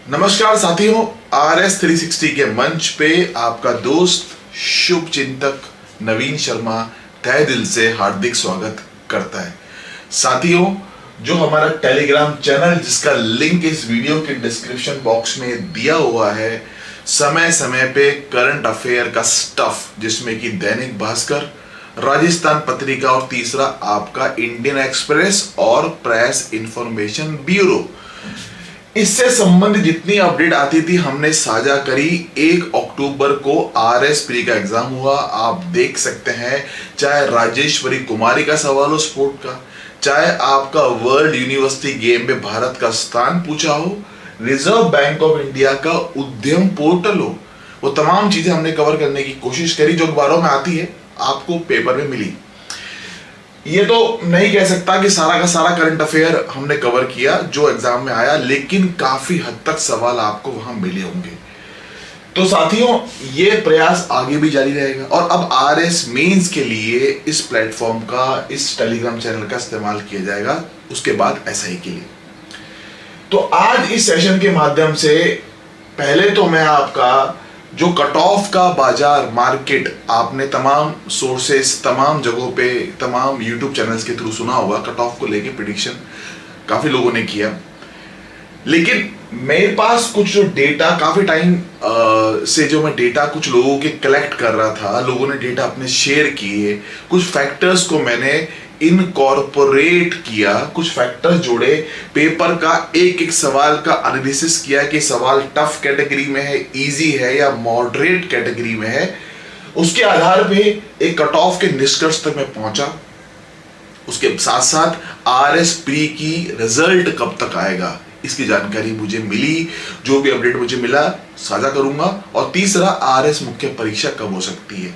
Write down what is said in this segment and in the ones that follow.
नमस्कार साथियों, RS360 के मंच पे आपका दोस्त शुभ चिंतक नवीन शर्मा तहे दिल से हार्दिक स्वागत करता है। साथियों, जो हमारा टेलीग्राम चैनल जिसका लिंक इस वीडियो के डिस्क्रिप्शन बॉक्स में दिया हुआ है, समय समय पे करंट अफेयर का स्टफ जिसमें कि दैनिक भास्कर, राजस्थान पत्रिका और तीसरा आपका इंडियन एक्सप्रेस और प्रेस इंफॉर्मेशन ब्यूरो, इससे संबंधित जितनी अपडेट आती थी हमने साझा करी। 1 अक्टूबर को RS प्री का एग्जाम हुआ, आप देख सकते हैं। चाहे राजेश्वरी कुमारी का सवाल हो स्पोर्ट का, चाहे आपका वर्ल्ड यूनिवर्सिटी गेम में भारत का स्थान पूछा हो, रिजर्व बैंक ऑफ इंडिया का उद्यम पोर्टल हो, वो तमाम चीजें हमने कवर करने की कोशिश करी जो अखबारों में आती है, आपको पेपर में मिली। ये तो नहीं कह सकता कि सारा का सारा करंट अफेयर हमने कवर किया जो एग्जाम में आया, लेकिन काफी हद तक सवाल आपको वहां मिले होंगे। तो साथियों, ये प्रयास आगे भी जारी रहेगा और अब RS मेंस के लिए इस प्लेटफॉर्म का, इस टेलीग्राम चैनल का इस्तेमाल किया जाएगा, उसके बाद SI के लिए। तो आज इस सेशन के माध्यम से पहले तो मैं आपका जो कट ऑफ का बाजार मार्केट, आपने तमाम सोर्सेस, तमाम जगहों पे, तमाम यूट्यूब चैनल्स के थ्रू सुना होगा, कट ऑफ को लेके प्रिडिक्शन काफी लोगों ने किया। लेकिन मेरे पास कुछ जो डेटा काफी टाइम से जो मैं डेटा कुछ लोगों के कलेक्ट कर रहा था, लोगों ने डेटा अपने शेयर किए, कुछ फैक्टर्स को मैंने इनकॉर्पोरेट किया, कुछ फैक्टर्स जोड़े, पेपर का एक एक सवाल का एनालिसिस किया कि सवाल टफ कैटेगरी में है, इजी है या मॉडरेट कैटेगरी में है। उसके आधार पे एक कट ऑफ के निष्कर्ष तक मैं पहुंचा। उसके साथ साथ RS प्री की रिजल्ट कब तक आएगा इसकी जानकारी मुझे मिली, जो भी अपडेट मुझे मिला साझा करूंगा। और तीसरा, RS मुख्य परीक्षा कब हो सकती है।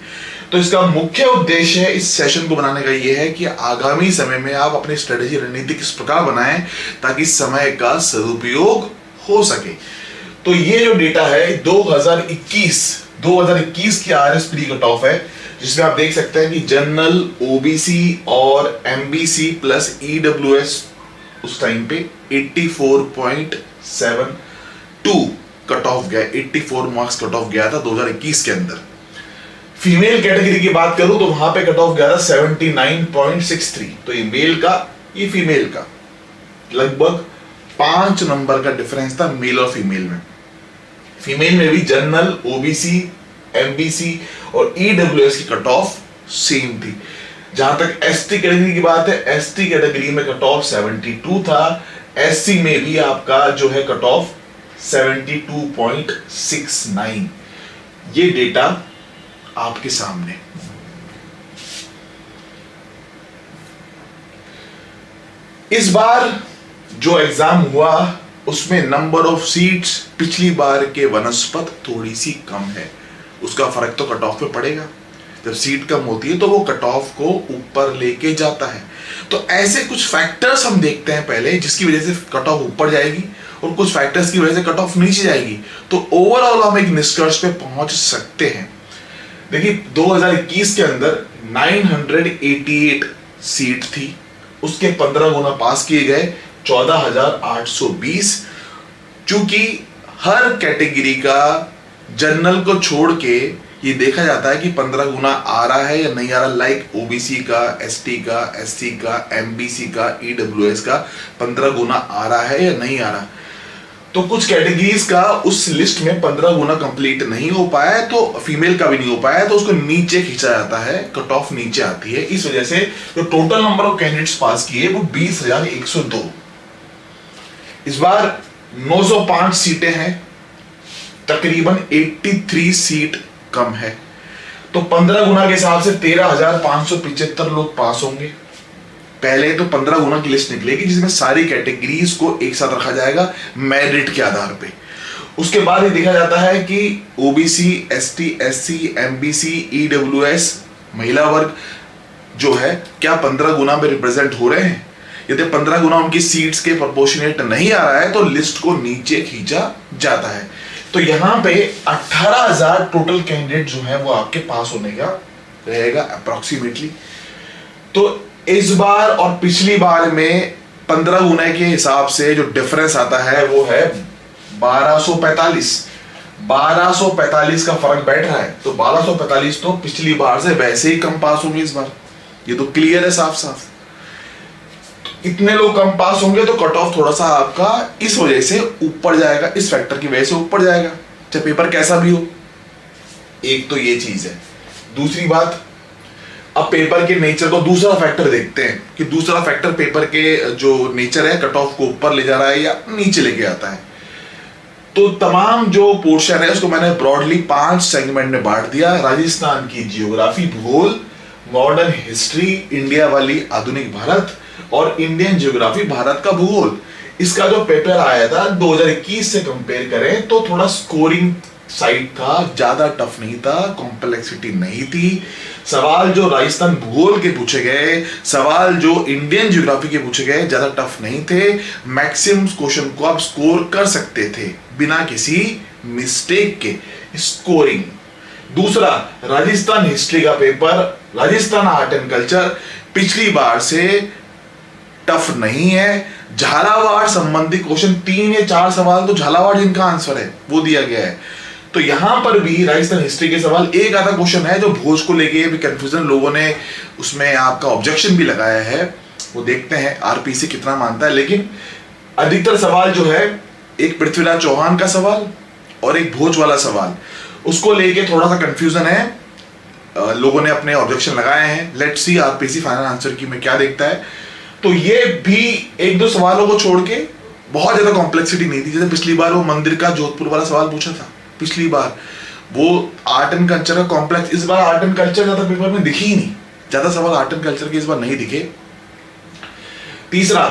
तो इसका मुख्य उद्देश्य इस सेशन को बनाने का यह है कि आगामी समय में आप अपनी स्ट्रेटेजी, रणनीति किस प्रकार बनाएं ताकि समय का सदुपयोग हो सके। तो ये जो डेटा है 2021 की RS प्री कट ऑफ है, जिसमें आप देख सकते हैं कि जनरल, OBC और MBC प्लस EWS उस टाइम पे 84.72 कट ऑफ गया, 84 मार्क्स कट ऑफ गया था 2021 के अंदर। फीमेल कैटेगरी की बात करूं तो वहां पे कट ऑफ गया था 79.63। तो ये मेल का, ये फीमेल का लगभग 5 नंबर का डिफरेंस था मेल और फीमेल में। फीमेल में भी जनरल, OBC, MBC और EWS की कट ऑफ सेम थी। जहां तक ST कैटेगरी की बात है, ST कैटेगरी में कट ऑफ 72 था, SC में भी आपका जो है कट ऑफ 72.69। ये डेटा आपके सामने। इस बार जो एग्जाम हुआ उसमें नंबर ऑफ सीट्स पिछली बार के वनस्पत थोड़ी सी कम है। उसका फर्क तो कट ऑफ पे पड़ेगा। जब सीट कम होती है तो वो कट ऑफ को ऊपर लेके जाता है। तो ऐसे कुछ फैक्टर्स हम देखते हैं पहले, जिसकी वजह से कट ऑफ ऊपर जाएगी और कुछ फैक्टर्स की वजह से कट ऑफ नीचे जाएगी। तो ओवरऑल हम एक निष्कर्ष पे पहुंच सकते हैं। देखिए, 2021 के अंदर 988 सीट थी, उसके 15 गुना पास किए गए 14,820। चूंकि हर कैटेगरी का जनरल को छोड़ के ये देखा जाता है कि 15 गुना आ रहा है या नहीं आ रहा, लाइक OBC का, ST का, SC का, MBC का, EWS का 15 गुना आ रहा है या नहीं आ रहा। तो कुछ कैटेगरीज का उस लिस्ट में 15 गुना कंप्लीट नहीं हो पाया है, तो फीमेल का भी नहीं हो पाया है, तो उसको नीचे खींचा जाता है, कट ऑफ नीचे आती है। इस वजह से जो टोटल नंबर ऑफ कैंडिडेट्स पास किए वो 20,102। इस बार 905 सीटें हैं, तकरीबन 83 सीट कम है। तो 15 गुना के हिसाब से 13,575 लोग पास होंगे। पहले तो 15 गुना की लिस्ट निकलेगी जिसमें सारी कैटेगरीज को एक साथ रखा जाएगा मेरिट के आधार पे। उसके बाद ये देखा जाता है कि OBC, ST, SC, MBC, EWS महिला वर्ग जो है क्या 15 गुना में रिप्रेजेंट हो रहे हैं। यदि 15 गुना उनकी सीट्स के प्रोपोर्शनेट नहीं आ रहा है तो लिस्ट को नीचे खींचा जाता है। तो यहाँ पे 18,000 टोटल कैंडिडेट जो है वो आपके पास होने का रहेगा अप्रोक्सीमेटली। तो इस बार और पिछली बार में 15 गुना के हिसाब से जो डिफरेंस आता है वो है 1245 1245 का फर्क बैठ रहा है, तो 1245 तो पिछली बार से वैसे ही कम पास होंगे इस बार, ये तो क्लियर है साफ साफ। इतने लोग कम पास होंगे तो कट ऑफ थोड़ा सा आपका इस वजह से ऊपर जाएगा, इस फैक्टर की वजह से ऊपर जाएगा, चाहे पेपर कैसा भी हो। एक तो ये चीज है। दूसरी बात, अब पेपर के नेचर को दूसरा फैक्टर देखते हैं कि दूसरा फैक्टर पेपर के जो नेचर है कट ऑफ को ऊपर ले जा रहा है या नीचे लेके आता है। तो तमाम जो पोर्शन है उसको मैंने ब्रॉडली 5 सेगमेंट में बांट दिया। राजस्थान की जियोग्राफी भूगोल, मॉडर्न हिस्ट्री इंडिया वाली आधुनिक भारत, और इंडियन जियोग्राफी भारत का भूगोल। इसका जो पेपर आया था 2021 से कंपेयर करें तो थोड़ा स्कोरिंग साइड था, ज्यादा टफ नहीं था, कॉम्प्लेक्सिटी नहीं थी। सवाल जो राजस्थान भूगोल के पूछे गए, सवाल जो इंडियन ज्योग्राफी के पूछे गए, ज्यादा टफ नहीं थे। मैक्सिमम क्वेश्चन को आप स्कोर कर सकते थे बिना किसी मिस्टेक के, स्कोरिंग। दूसरा, राजस्थान हिस्ट्री का paper, Rajasthan art and culture पिछली बार से टफ नहीं है। झालावाड़ संबंधी क्वेश्चन 3 या 4 सवाल तो झालावाड़ जिनका आंसर है वो दिया गया है। तो यहां पर भी राजस्थान हिस्ट्री के सवाल एक आधा क्वेश्चन है जो भोज को लेके भी कंफ्यूजन, लोगों ने उसमें आपका ऑब्जेक्शन भी लगाया है, वो देखते हैं आरपीसी कितना मानता है। लेकिन अधिकतर सवाल जो है, एक पृथ्वीराज चौहान का सवाल और एक भोज वाला सवाल, उसको लेके थोड़ा सा कंफ्यूजन है, लोगों ने अपने ऑब्जेक्शन लगाए हैं। Let's see RPC final answer की में क्या देखता है। तो ये भी एक दो सवालों को छोड़ के बहुत ज्यादा कॉम्प्लेक्सिटी नहीं थी। जैसे पिछली बार वो मंदिर का जोधपुर वाला सवाल पूछा था, पिछली बार वो आर्ट एंड कल्चर का कॉम्प्लेक्स, इस बार आर्ट एंड कल्चर ज्यादा पेपर में दिखी ही नहीं, ज्यादा सवाल आर्ट एंड कल्चर के इस बार नहीं दिखे। तीसरा,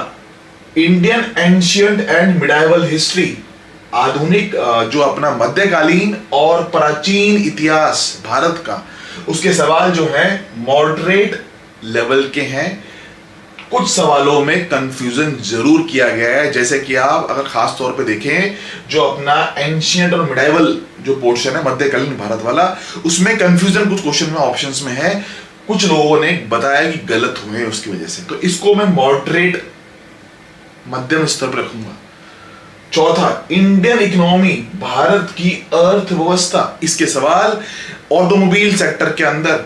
Indian ancient and medieval history, आधुनिक जो अपना मध्यकालीन और प्राचीन इतिहास भारत का, उसके सवाल जो है मॉडरेट लेवल के हैं। कुछ सवालों में कंफ्यूजन जरूर किया गया है, जैसे कि आप अगर खास तौर पे देखें जो अपना एंशियंट और मिडाइवल जो पोर्शन है मध्यकालीन भारत वाला, उसमें कंफ्यूजन कुछ क्वेश्चन में ऑप्शंस में है, कुछ लोगों ने बताया कि गलत हुए हैं उसकी वजह से, तो इसको मैं मॉडरेट मध्यम स्तर पर रखूंगा। चौथा, इंडियन इकोनॉमी, भारत की अर्थव्यवस्था, इसके सवाल ऑटोमोबाइल सेक्टर के अंदर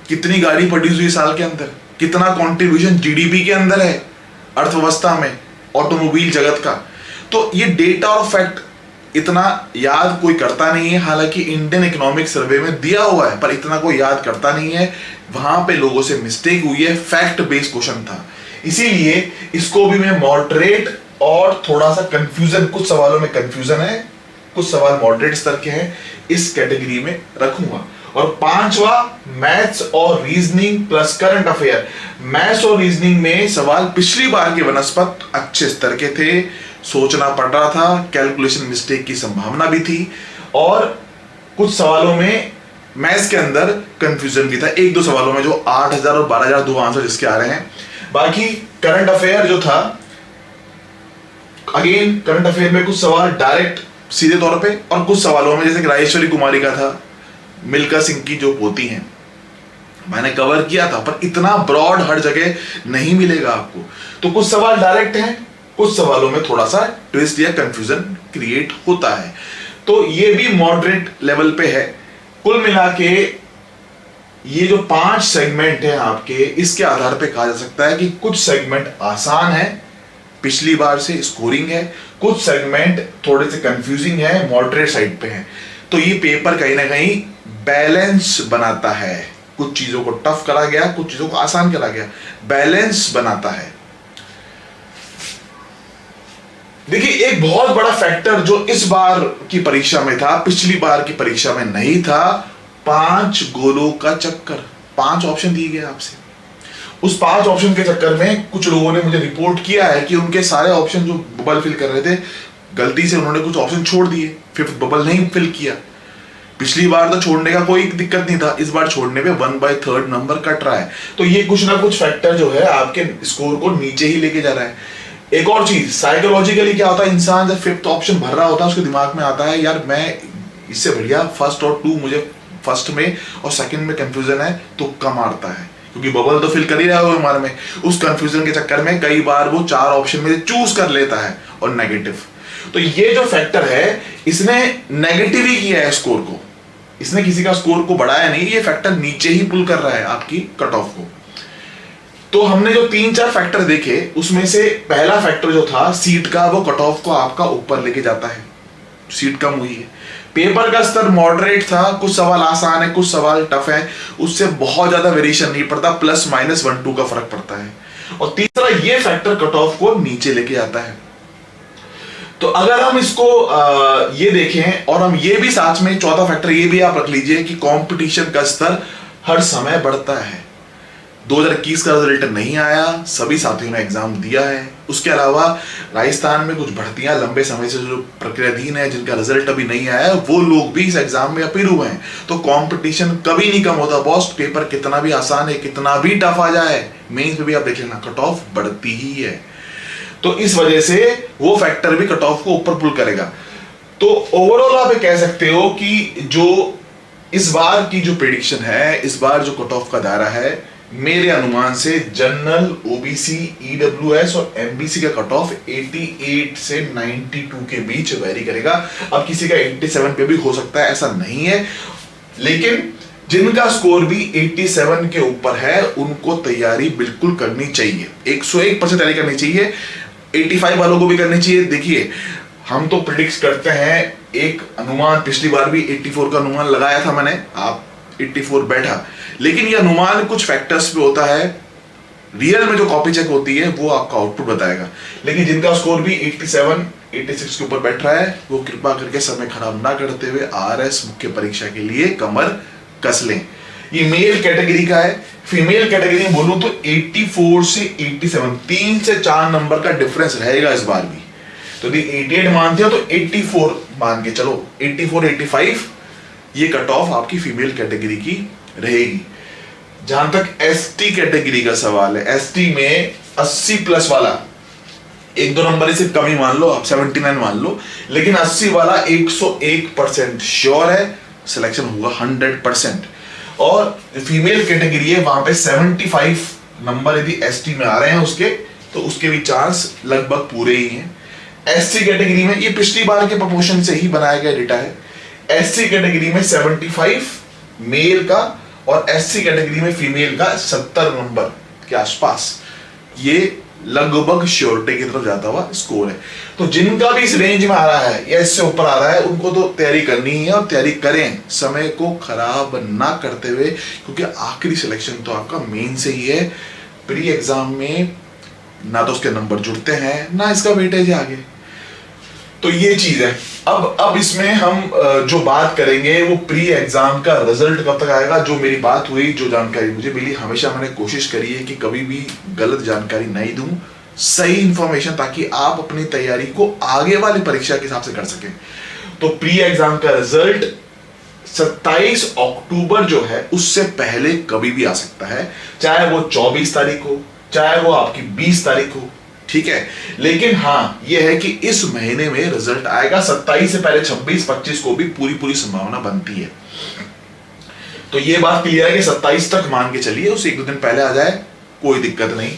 कितनी गाड़ी प्रोड्यूस हुई साल के अंदर, कितना कंट्रीब्यूशन जीडीपी के अंदर है अर्थव्यवस्था में ऑटोमोबाइल जगत का। तो ये डेटा और फैक्ट इतना याद कोई करता नहीं है, हालांकि इंडियन इकोनॉमिक सर्वे में दिया हुआ है पर इतना कोई याद करता नहीं है, वहां पे लोगों से मिस्टेक हुई है, फैक्ट बेस्ड क्वेश्चन था, इसीलिए इसको भी मैं मॉडरेट और थोड़ा सा कंफ्यूजन, कुछ सवालों में कंफ्यूजन है, कुछ सवाल मॉडरेट स्तर के हैं, इस कैटेगरी में रखूंगा। और पांचवा, मैथ्स और reasoning plus current affair. Maths और रीजनिंग में सवाल पिछली बार के वनस्पत अच्छे स्तर के थे, सोचना पड़ रहा था, कैलकुलेशन मिस्टेक की संभावना भी थी, और कुछ सवालों में मैथ्स के अंदर कंफ्यूजन भी था, एक दो सवालों में जो 8000 और 12000 दो आंसर जिसके आ रहे हैं। बाकी करंट अफेयर जो था, अगेन करंट अफेयर में कुछ सवाल डायरेक्ट सीधे तौर पे, और कुछ सवालों में जैसे कि राजेश्वरी कुमारी का था, मिल्का सिंह की जो पोती हैं, मैंने कवर किया था, पर इतना ब्रॉड हर जगह नहीं मिलेगा आपको। तो कुछ सवाल डायरेक्ट हैं, कुछ सवालों में थोड़ा सा ट्विस्ट या कंफ्यूजन क्रिएट होता है, तो ये भी मॉडरेट लेवल पे है। कुल मिला के ये जो 5 सेगमेंट है आपके, इसके आधार पे कहा जा सकता है कि कुछ सेगमेंट आसान है, पिछली बार से स्कोरिंग है, कुछ सेगमेंट थोड़े से कंफ्यूजिंग है, मॉडरेट साइड पे है। तो ये पेपर कहीं ना कहीं बैलेंस बनाता है, कुछ चीजों को टफ करा गया, कुछ चीजों को आसान करा गया, बैलेंस बनाता है। देखिए, एक बहुत बड़ा फैक्टर जो इस बार की परीक्षा में था, पिछली बार की परीक्षा में नहीं था, 5 गोलों का चक्कर। 5 ऑप्शन दिए गए आपसे, उस 5 ऑप्शन के चक्कर में कुछ लोगों ने मुझे रिपोर्ट किया है कि उनके सारे ऑप्शन जो बबल फिल कर रहे थे, गलती से उन्होंने कुछ ऑप्शन छोड़ दिए, 5th बबल नहीं फिल किया। पिछली बार तो छोड़ने का कोई दिक्कत नहीं था, इस बार छोड़ने पे 1/3 नंबर कट रहा है। तो ये कुछ ना कुछ फैक्टर जो है आपके स्कोर को नीचे ही लेके जा रहा है। एक और चीज, साइकोलॉजिकली क्या होता है, इंसान जब 5th ऑप्शन भर रहा होता है उसके दिमाग में आता है, यार मैं इससे बढ़िया 1st और 2, मुझे 1st में और 2nd में कंफ्यूजन है तो कम मारता है, क्योंकि बबल तो फिल कर ही रहा है हमारे में। उस कंफ्यूजन के चक्कर में कई बार वो 4 ऑप्शन में चूज कर लेता है और नेगेटिव। तो ये जो फैक्टर है इसने नेगेटिव ही किया है स्कोर को, इसने किसी का स्कोर को बढ़ाया नहीं, ये फैक्टर नीचे ही पुल कर रहा है आपकी कट ऑफ को। तो हमने जो 3-4 फैक्टर देखे उसमें से पहला फैक्टर जो था सीट का, वो कट ऑफ को आपका ऊपर लेके जाता है, सीट कम हुई है। पेपर का स्तर मॉडरेट था, कुछ सवाल आसान है कुछ सवाल टफ है, उससे बहुत ज्यादा वेरिएशन नहीं पड़ता, +-1-2 का फर्क पड़ता है। और तीसरा ये फैक्टर कट ऑफ को नीचे लेके जाता है। तो अगर हम इसको ये देखें और हम ये भी साथ में चौथा फैक्टर ये भी आप रख लीजिए कि कंपटीशन का स्तर हर समय बढ़ता है। 2021 का रिजल्ट नहीं आया, सभी साथियों ने एग्जाम दिया है। उसके अलावा राजस्थान में कुछ भर्तियां लंबे समय से जो प्रक्रियाधीन है, जिनका रिजल्ट अभी नहीं आया, वो लोग भी इस एग्जाम में अपील हुए हैं। तो कंपटीशन कभी नहीं कम होता बॉस, पेपर कितना भी आसान है कितना भी टफ आ जाए, मेंस में भी आप देख लेना कट ऑफ बढ़ती ही है। तो इस वजह से वो फैक्टर भी कट ऑफ को ऊपर पुल करेगा। तो ओवरऑल आप कह सकते हो कि जो इस बार की जो प्रेडिक्शन है, इस बार जो कट ऑफ का दायरा है, मेरे अनुमान से जनरल, ओबीसी, ईडब्ल्यूएस और एमबीसी का कट ऑफ 88 से 92 के बीच वेरी करेगा। अब किसी का 87 पे भी हो सकता है, ऐसा नहीं है, लेकिन जिनका स्कोर भी 87 के ऊपर है उनको तैयारी बिल्कुल करनी चाहिए, 101% तैयारी करनी चाहिए। 85 वालों को भी करनी चाहिए। देखिए हम तो प्रिडिक्ट करते हैं, एक अनुमान पिछली बार भी 84 का अनुमान लगाया था मैंने, आप 84 बैठा, लेकिन ये अनुमान कुछ फैक्टर्स पे होता है, रियल में जो कॉपी चेक होती है वो आपका आउटपुट बताएगा। लेकिन जिनका स्कोर भी 87, 86 के ऊपर बैठ रहा है, वो कृपा करके समय खराब ना करते हुए आरएस मुख्य परीक्षा के लिए कमर कस लें। ये मेल कैटेगरी का है। फीमेल कैटेगरी में बोलूं तो 84 से 87, 3 से 4 नंबर का डिफरेंस रहेगा इस बार भी। तो यदि 88 मानते हो तो 84 मान के चलो, 84, 85 ये कट ऑफ आपकी फीमेल कैटेगरी की रहेगी। जहां तक एसटी कैटेगरी का सवाल है, एसटी में 80 प्लस वाला, 1-2 नंबर से कम ही मान लो आप, 79 मान लो, लेकिन 80 वाला 101% श्योर है सिलेक्शन होगा 100%। और फीमेल कैटेगरी है, वहां पे 75 नंबर यदि एसटी में आ रहे हैं उसके, तो उसके भी चांस लगभग पूरे ही हैं। एससी कैटेगरी में, ये पिछली बार के प्रोपोर्शन से ही बनाया गया डेटा है, एससी कैटेगरी में 75 मेल का और एससी कैटेगरी में फीमेल का 70 नंबर के आसपास, ये लगभग श्योरिटी की तरफ जाता हुआ स्कोर है। तो जिनका भी इस रेंज में आ रहा है या इससे ऊपर आ रहा है, उनको तो तैयारी करनी ही है और तैयारी करें समय को खराब ना करते हुए, क्योंकि आखिरी सिलेक्शन तो आपका मेन से ही है। प्री एग्जाम में ना तो उसके नंबर जुड़ते हैं ना इसका वेटेज है आगे, तो ये चीज है। अब इसमें हम जो बात करेंगे वो प्री एग्जाम का रिजल्ट कब तक आएगा। जो मेरी बात हुई, जो जानकारी मुझे मिली, हमेशा मैंने कोशिश करी है कि कभी भी गलत जानकारी नहीं दूं, सही इंफॉर्मेशन, ताकि आप अपनी तैयारी को आगे वाली परीक्षा के हिसाब से कर सकें। तो प्री एग्जाम का रिजल्ट 27 अक्टूबर जो है उससे पहले कभी भी आ सकता है, चाहे वो 24 तारीख हो, चाहे वो आपकी 20 तारीख हो, ठीक है। लेकिन हाँ यह है कि इस महीने में रिजल्ट आएगा। 27 से पहले 26-25 को भी पूरी संभावना बनती है। तो ये बात क्लियर है कि 27 तक मान के चलिए, उससे 1-2 दिन पहले आ जाए कोई दिक्कत नहीं।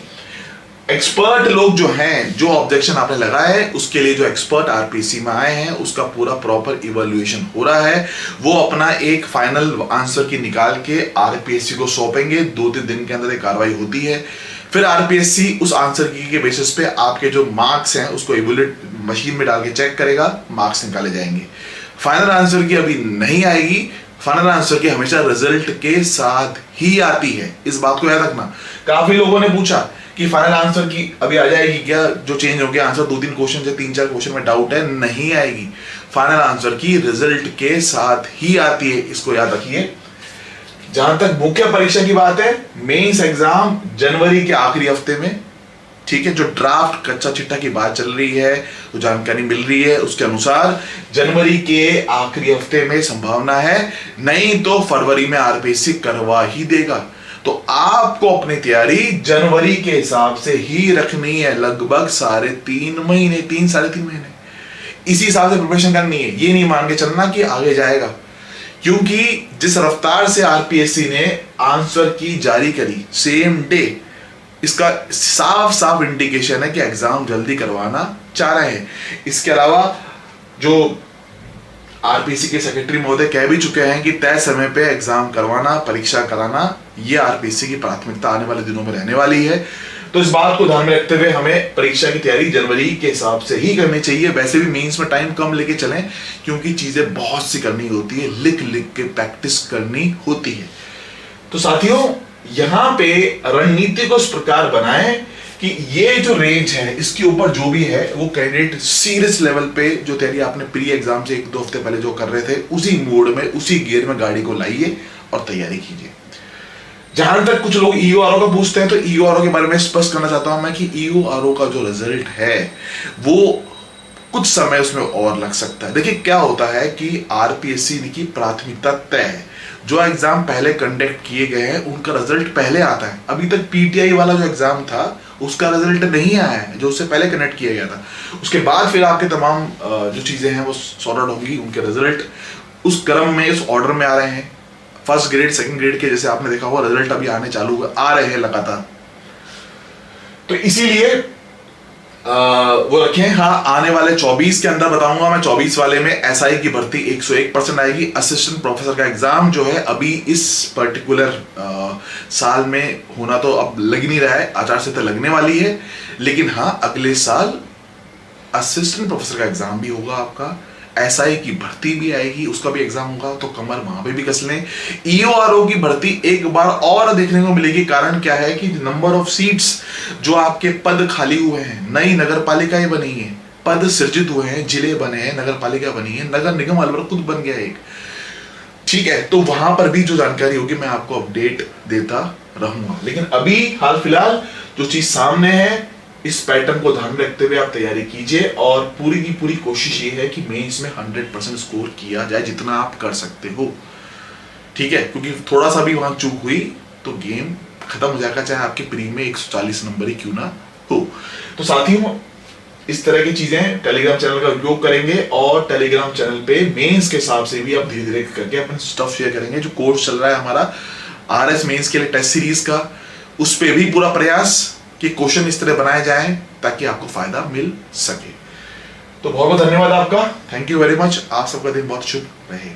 एक्सपर्ट लोग जो हैं, जो ऑब्जेक्शन आपने लगाया है, उसके लिए जो एक्सपर्ट आरपीएससी में आए हैं उसका पूरा प्रॉपर इवैल्यूएशन हो रहा है। वो अपना एक फाइनल आंसर की निकाल के आरपीएससी को सौंपेंगे। 2-3 दिन के अंदर एक कार्रवाई होती है, फिर आरपीएससी उस आंसर की के बेसिस पे आपके जो मार्क्स हैं उसको इवैल्यूएट मशीन में डाल के चेक करेगा, मार्क्स निकाले जाएंगे। फाइनल आंसर की अभी नहीं आएगी, फाइनल आंसर की हमेशा रिजल्ट के साथ ही आती है, इस बात को याद रखना। काफी लोगों ने पूछा कि फाइनल आंसर की अभी आ जाएगी क्या, जो चेंज हो गया आंसर 2-3 क्वेश्चन से 3-4 क्वेश्चन में डाउट है, नहीं आएगी। फाइनल आंसर की रिजल्ट के साथ ही आती है, इसको याद रखिए। जहां तक मुख्य परीक्षा की बात है, मेंस एग्जाम जनवरी के आखिरी हफ्ते में, ठीक है। जो ड्राफ्ट कच्चा चिट्ठा की बात चल रही है, जो जानकारी मिल रही है उसके अनुसार जनवरी के आखिरी हफ्ते में संभावना है, नहीं तो फरवरी में आरपीएससी करवा ही देगा। तो आपको अपनी तैयारी जनवरी के हिसाब से ही रखनी है, लगभग 3.5 महीने, 3-3.5 महीने इसी हिसाब से प्रिपरेशन करनी है। ये नहीं मान के चलना कि आगे जाएगा, क्योंकि जिस रफ्तार से आरपीएससी ने आंसर की जारी करी सेम डे, इसका साफ साफ इंडिकेशन है कि एग्जाम जल्दी करवाना चाह रहे हैं। इसके अलावा जो आरपीसी के सेक्रेटरी महोदय कह भी चुके हैं कि तय समय पे एग्जाम करवाना, परीक्षा कराना, ये आरपीसी की प्राथमिकता आने वाले दिनों में रहने वाली है। तो इस बात को ध्यान में रखते हुए हमें परीक्षा की तैयारी जनवरी के हिसाब से ही करनी चाहिए। वैसे भी मेंस में टाइम कम लेके चलें, क्योंकि चीजें बहुत सी करनी होती है, लिख लिख के प्रैक्टिस करनी होती है। तो साथियों, यहाँ पे रणनीति को इस प्रकार बनाएं कि ये जो रेंज है इसके ऊपर जो भी है वो कैंडिडेट सीरियस लेवल पे जो तैयारी आपने प्री एग्जाम से 1-2 हफ्ते पहले जो कर रहे थे, उसी मोड में, उसी गियर में गाड़ी को लाइए और तैयारी कीजिए। जहां तक कुछ लोग ईओआरओ का पूछते हैं, तो ईओआरओ के बारे में स्पष्ट करना चाहता हूं मैं कि ईओआरओ का जो रिजल्ट है वो कुछ समय उसमें और लग सकता है। देखिए क्या होता है कि आरपीएससी की प्राथमिकता तय है। जो एग्जाम पहले कंडक्ट किए गए हैं उनका रिजल्ट पहले आता है। अभी तक पीटीआई वाला जो एग्जाम था उसका रिजल्ट नहीं आया है, जो उससे पहले कंडक्ट किया गया था। उसके बाद फिर आपके तमाम जो चीजें हैं वो सॉर्ट आउट होंगी, उनके रिजल्ट उस क्रम में, उस ऑर्डर में आ रहे हैं। फर्स्ट ग्रेड, सेकंड ग्रेड के जैसे आपने देखा हुआ रिजल्ट अभी आने चालू हुए, आ रहे हैं लगातार। तो इसीलिए वो रखें। हाँ, आने वाले 24 के अंदर बताऊंगा मैं। 24 वाले में एसआई की भर्ती 101% आएगी। असिस्टेंट प्रोफेसर का एग्जाम जो है अभी इस पर्टिकुलर साल में होना तो अब लग नहीं रहा है, आचार संहिता लगने वाली है, लेकिन हाँ अगले साल असिस्टेंट प्रोफेसर का एग्जाम भी होगा आपका, एसआई की भर्ती भी आएगी, उसका भी एग्जाम होगा, तो कमर वहां पे भी कस लें। ईओआरओ की भर्ती एक बार और देखने को मिलेगी। कारण क्या है कि नंबर ऑफ सीट्स, जो आपके पद खाली हुए हैं, नई नगर पालिकाएं बनी है, पद सृजित हुए हैं, जिले बने हैं, नगर पालिका बनी है, नगर निगम अलवर खुद बन गया एक, ठीक है। तो वहां पर भी जो जानकारी होगी मैं आपको अपडेट देता रहूंगा। लेकिन अभी हाल फिलहाल जो चीज सामने है, इस पैटर्न को ध्यान में रखते हुए आप तैयारी कीजिए और पूरी की पूरी कोशिश ये है कि मेंस में 100% स्कोर किया जाए, जितना आप कर सकते हो, ठीक है। क्योंकि थोड़ा सा भी वहां चूक हुई तो गेम खत्म हो जाएगा, चाहे आपके प्री में 140 नंबर ही क्यों ना हो। तो साथियों, इस तरह की चीजें टेलीग्राम चैनल का उपयोग करेंगे और टेलीग्राम चैनल पे मेंस के हिसाब से भी आप धीरे धीरे करके अपना स्टफ शेयर करेंगे। जो कोर्स चल रहा है हमारा आरएस मेंस के लिए टेस्ट सीरीज का, उस पर भी पूरा प्रयास कि क्वेश्चन इस तरह बनाए जाएं ताकि आपको फायदा मिल सके। तो बहुत बहुत धन्यवाद आपका, थैंक यू वेरी मच। आप सबका दिन बहुत शुभ रहे।